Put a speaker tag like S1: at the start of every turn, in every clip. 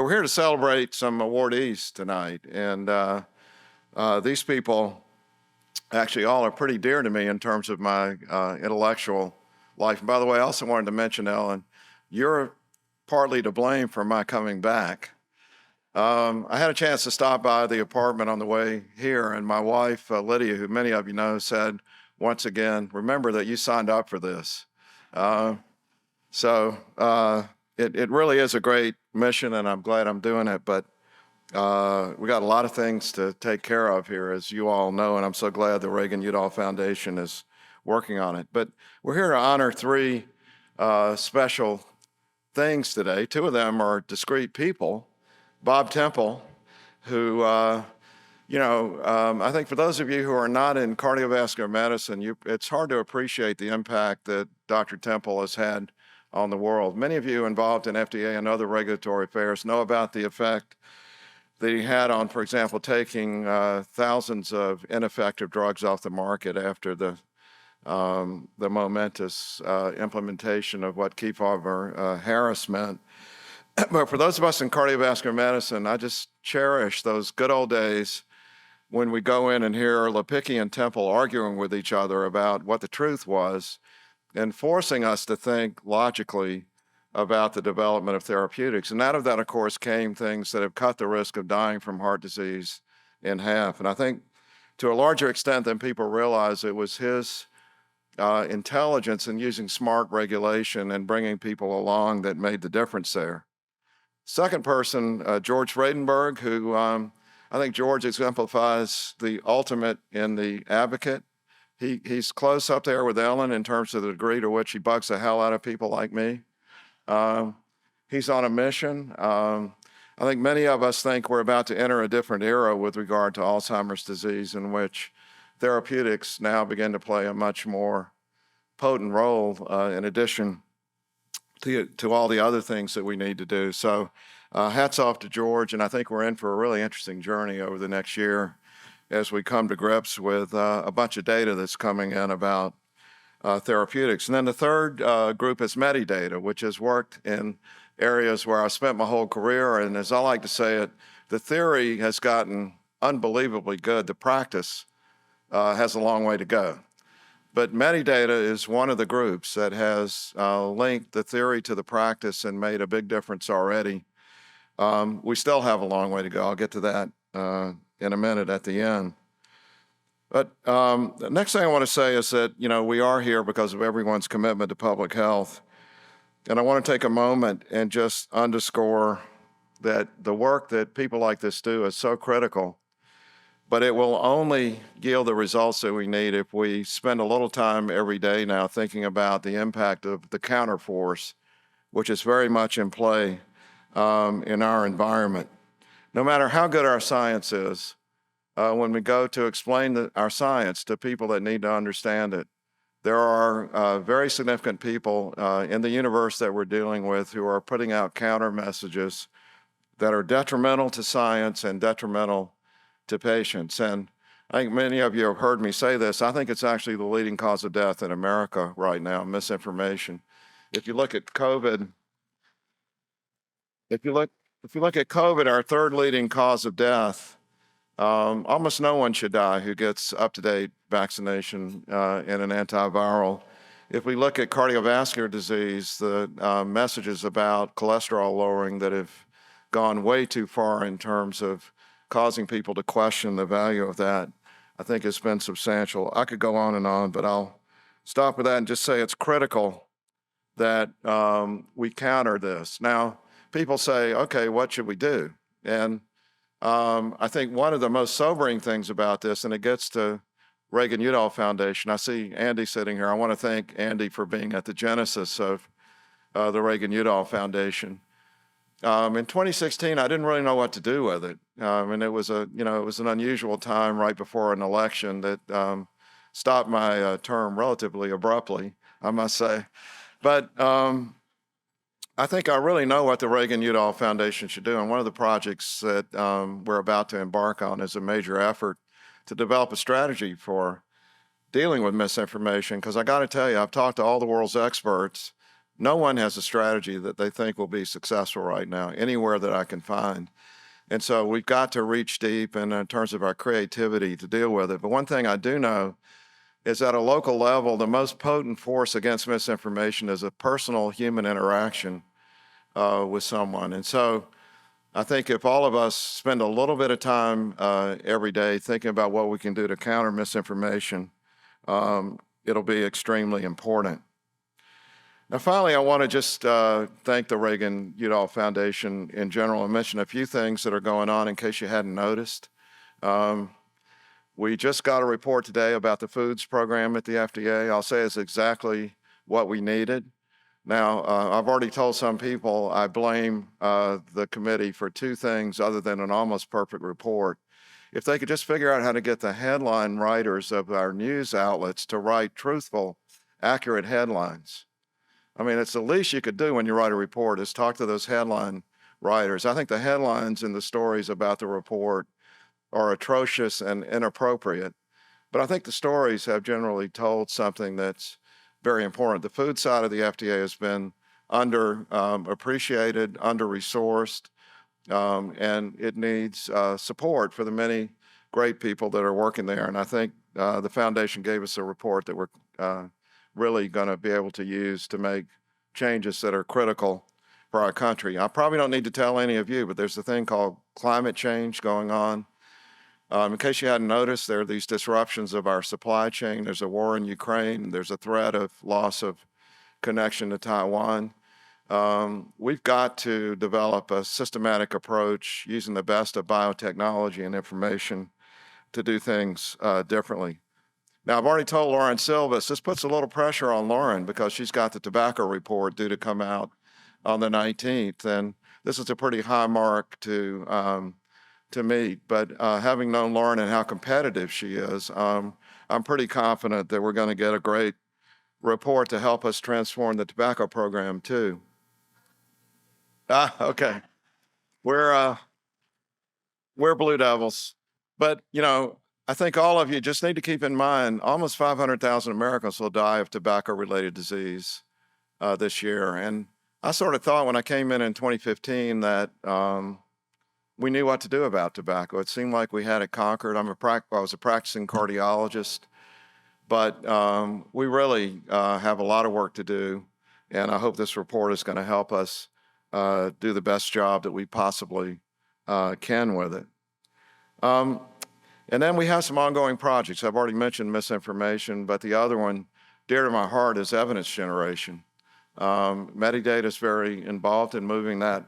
S1: But we're here to celebrate some awardees tonight. And these people actually all are pretty dear to me in terms of my intellectual life. And by the way, I also wanted to mention, Ellen, you're partly to blame for my coming back. I had a chance to stop by the apartment on the way here, and my wife, Lydia, who many of you know, said, once again, remember that you signed up for this. So it really is a great mission, and I'm glad I'm doing it, but we got a lot of things to take care of here, as you all know, and I'm so glad the Reagan-Udall Foundation is working on it. But we're here to honor three special things today. Two of them are discrete people. Bob Temple, who, I think for those of you who are not in cardiovascular medicine, it's hard to appreciate the impact that Dr. Temple has had on the world. Many of you involved in FDA and other regulatory affairs know about the effect that he had on, for example, taking thousands of ineffective drugs off the market after the momentous implementation of what Kefauver-Harris meant. But for those of us in cardiovascular medicine, I just cherish those good old days when we go in and hear Lipicki and Temple arguing with each other about what the truth was and forcing us to think logically about the development of therapeutics. And out of that, of course, came things that have cut the risk of dying from heart disease in half. And I think to a larger extent than people realize, it was his intelligence in using smart regulation and bringing people along that made the difference there. Second person, George Freidenberg, who I think George exemplifies the ultimate in the advocate. He's close up there with Ellen in terms of the degree to which he bugs the hell out of people like me. He's on a mission. I think many of us think we're about to enter a different era with regard to Alzheimer's disease, in which therapeutics now begin to play a much more potent role in addition to all the other things that we need to do. So hats off to George, and I think we're in for a really interesting journey over the next year as we come to grips with a bunch of data that's coming in about therapeutics. And then the third group is Medidata, which has worked in areas where I spent my whole career, and as I like to say it, the theory has gotten unbelievably good. The practice has a long way to go. But Medidata is one of the groups that has linked the theory to the practice and made a big difference already. We still have a long way to go. I'll get to that in a minute at the end. But the next thing I want to say is that, we are here because of everyone's commitment to public health. And I want to take a moment and just underscore that the work that people like this do is so critical. But it will only yield the results that we need if we spend a little time every day now thinking about the impact of the counterforce, which is very much in play in our environment. No matter how good our science is, when we go to explain our science to people that need to understand it, there are very significant people in the universe that we're dealing with who are putting out counter messages that are detrimental to science and detrimental to patients. And I think many of you have heard me say this. I think it's actually the leading cause of death in America right now, misinformation. If you look at COVID, our third leading cause of death, almost no one should die who gets up-to-date vaccination and an antiviral. If we look at cardiovascular disease, the messages about cholesterol lowering that have gone way too far in terms of causing people to question the value of that, I think has been substantial. I could go on, but I'll stop with that and just say it's critical that we counter this. Now, people say, okay, what should we do? And I think one of the most sobering things about this, and it gets to Reagan-Udall Foundation. I see Andy sitting here. I want to thank Andy for being at the genesis of the Reagan-Udall Foundation. In 2016, I didn't really know what to do with it. And it was an unusual time right before an election that stopped my term relatively abruptly, I must say. But I think I really know what the Reagan-Udall Foundation should do. And one of the projects that we're about to embark on is a major effort to develop a strategy for dealing with misinformation. Because I got to tell you, I've talked to all the world's experts, No one has a strategy that they think will be successful right now, anywhere that I can find. And so we've got to reach deep in terms of our creativity to deal with it. But one thing I do know is at a local level, the most potent force against misinformation is a personal human interaction with someone. And so I think if all of us spend a little bit of time every day thinking about what we can do to counter misinformation, it'll be extremely important. Now, finally, I want to just thank the Reagan-Udall Foundation in general and mention a few things that are going on in case you hadn't noticed. We just got a report today about the foods program at the FDA. I'll say it's exactly what we needed. Now, I've already told some people I blame the committee for two things other than an almost perfect report. If they could just figure out how to get the headline writers of our news outlets to write truthful, accurate headlines. I mean, it's the least you could do when you write a report is talk to those headline writers. I think the headlines in the stories about the report are atrocious and inappropriate, but I think the stories have generally told something that's very important. The food side of the FDA has been appreciated, under-resourced, and it needs support for the many great people that are working there. And I think the foundation gave us a report that we're really going to be able to use to make changes that are critical for our country. I probably don't need to tell any of you, but there's a thing called climate change going on. In case you hadn't noticed, there are these disruptions of our supply chain. There's a war in Ukraine. There's a threat of loss of connection to Taiwan. We've got to develop a systematic approach using the best of biotechnology and information to do things differently. Now, I've already told Lauren Silvas, this puts a little pressure on Lauren because she's got the tobacco report due to come out on the 19th, and this is a pretty high mark to meet. But having known Lauren and how competitive she is, I'm pretty confident that we're going to get a great report to help us transform the tobacco program too. Okay. We're Blue Devils, but you know, I think all of you just need to keep in mind, almost 500,000 Americans will die of tobacco-related disease this year. And I sort of thought when I came in 2015 that we knew what to do about tobacco. It seemed like we had it conquered. I was a practicing cardiologist, but we really have a lot of work to do. And I hope this report is going to help us do the best job that we possibly can with it. And then we have some ongoing projects. I've already mentioned misinformation, but the other one dear to my heart is evidence generation. Medidata is very involved in moving that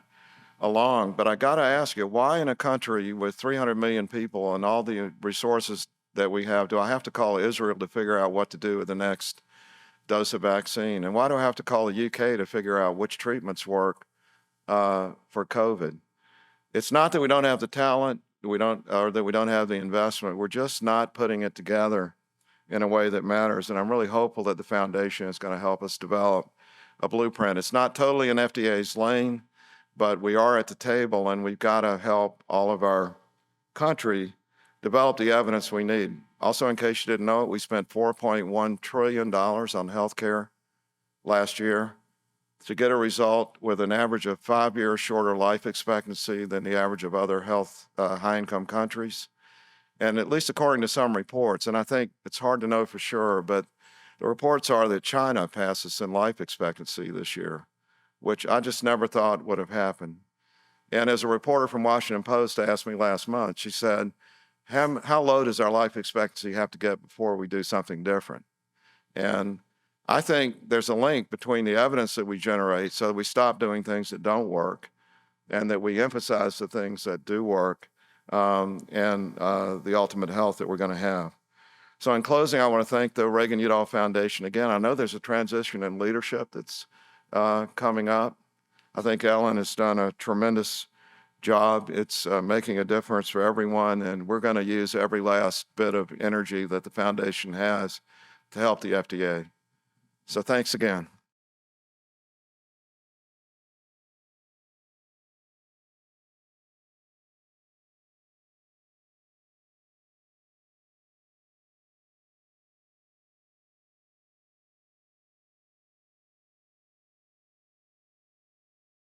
S1: along, but I got to ask you, why in a country with 300 million people and all the resources that we have, do I have to call Israel to figure out what to do with the next dose of vaccine? And why do I have to call the UK to figure out which treatments work for COVID? It's not that we don't have the talent, or that we don't have the investment. We're just not putting it together in a way that matters. And I'm really hopeful that the foundation is going to help us develop a blueprint. It's not totally in FDA's lane, but we are at the table, and we've got to help all of our country develop the evidence we need. Also, in case you didn't know it, we spent $4.1 trillion on healthcare last year to get a result with an average of 5 years shorter life expectancy than the average of other high-income countries. And at least according to some reports, and I think it's hard to know for sure, but the reports are that China passes in life expectancy this year, which I just never thought would have happened. And as a reporter from Washington Post asked me last month, she said, how low does our life expectancy have to get before we do something different? And I think there's a link between the evidence that we generate so that we stop doing things that don't work and that we emphasize the things that do work and the ultimate health that we're going to have. So in closing, I want to thank the Reagan-Udall Foundation. Again, I know there's a transition in leadership that's coming up. I think Ellen has done a tremendous job. It's making a difference for everyone, and we're going to use every last bit of energy that the foundation has to help the FDA. So thanks again.